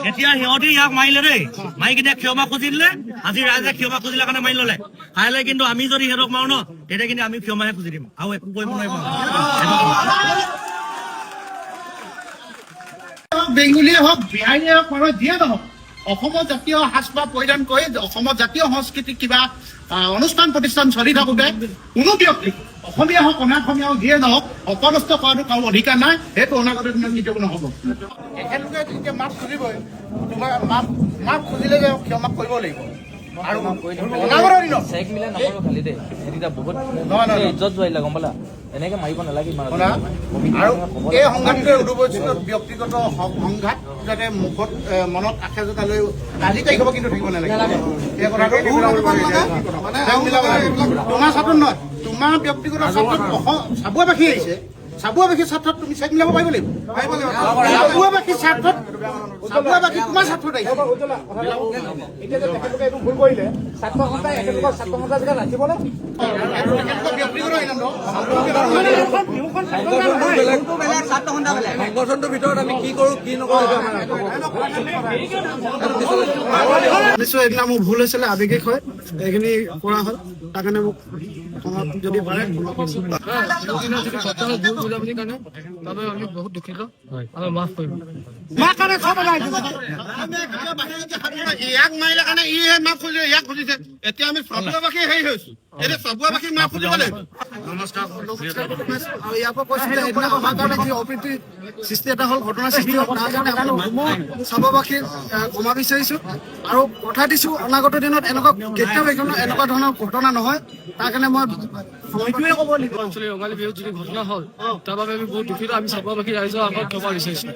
এতিয়া সিহঁতি ইয়াক মাৰিলে দেই, মাৰি কিনে ক্ষমা খুজি দিলে। আজি ৰাইজে ক্ষমা খুজিলে কাৰণে মাৰি ললে। কাইলৈ কিন্তু আমি যদি সিহঁতক মাৰো ন, তেতিয়া কিন্তু আমি ক্ষমাহে খুজি দিম আৰু একো কৰিব নোৱাৰিব। বেংগলীয়ে হওক, বিহাৰীয়ে হওক, মানুহে যিয়ে নহওক, অসমৰ জাতীয় সাজপাৰ পৰিধান কৰি অসমৰ জাতীয় সংস্কৃতিক কিবা অনুষ্ঠান প্ৰতিষ্ঠান চলি থাকোতে কোনো ব্যক্তি অসমীয়া হওক অনাসমীয়া হওক যিয়ে নহওক অপদস্থ কৰাটো কাৰো অধিকাৰ নাই। সেইটো অনাগত দিনত কেতিয়াও নহ'ব। এখেতলোকে যেতিয়া মাপ খুজিবই, তোমাৰ মাপ খুজিলে যে ক্ষমা কৰিব লাগিব। আৰু অনাগত দিনত চেক মিলে নকৰো খালি দেই, হেৰিটা বহুত ইজ্জত যোৱাইলা গম পালা, এনেকে মাৰিব নালাগে। আৰু এই সংঘাতটোৱে উদুবচিত ব্যক্তিগত সংঘাত যাতে মুখত মনত আশে জোতা লৈ কালি তাৰিখ হ'ব কিন্তু থাকিব নালাগে। এই কথাটো তোমাৰ ছাত্ৰত নহয়, তোমাৰ ব্যক্তিগত ছাত্ৰত চাবুৱাবাসী আহিছে, চাবুৱাবাসী ছাত্ৰত তুমি চেক মিলাব পাৰিব লাগিব। চাবুৱাবাসী ছাত্ৰত চাবুৱাবাসী তোমাৰ ছাত্ৰত আহিছে। ভুল কৰিলে ছাত্ৰ সন্থাই একেলগে ছাত্ৰ সন্থা জেগাত ৰাখিবনে? সংগঠনটোৰ ভিতৰত আমি কি কৰো কি নকৰো নিশ্চয় এইবিলাক মোৰ ভুল হৈছিলে, আৱেগিক হয়, এইখিনি কৰা হ'ল। তাৰ কাৰণে মোক যদি পাৰে আমি বহুত দুখিত আৰু মাফ কৰিব। ইয়াক মাৰিলে কাৰণে ইহে মাফ খুজিলে, ইয়াক খুজিছে। এতিয়া আমি চাবুৱাবাসী হেৰি হৈছো, এতিয়া চাবুৱাবাসী মাফ খুজিব লাগিব। আৰু ইয়াৰ পৰা কৈছো যে এইবিলাক অহাৰ কাৰণে যি অপ্ৰীতি সৃষ্টি এটা হ'ল, ঘটনা সৃষ্টি হ'ল, তাৰ কাৰণে মই চাবুৱাবাসী ক্ষমা বিচাৰিছো আৰু কথা দিছো অনাগত দিনত এনেকুৱা কেতিয়াও এনেকুৱা ধৰণৰ ঘটনা নহয়। তাৰ কাৰণে মই ৰঙালী বিহুত যিটো ঘটনা হ'ল তাৰ বাবে আমি বহুত দুখিত। আমি চাবুৱাবাসী ৰাইজৰ আগত ক্ষমা বিচাৰিছো।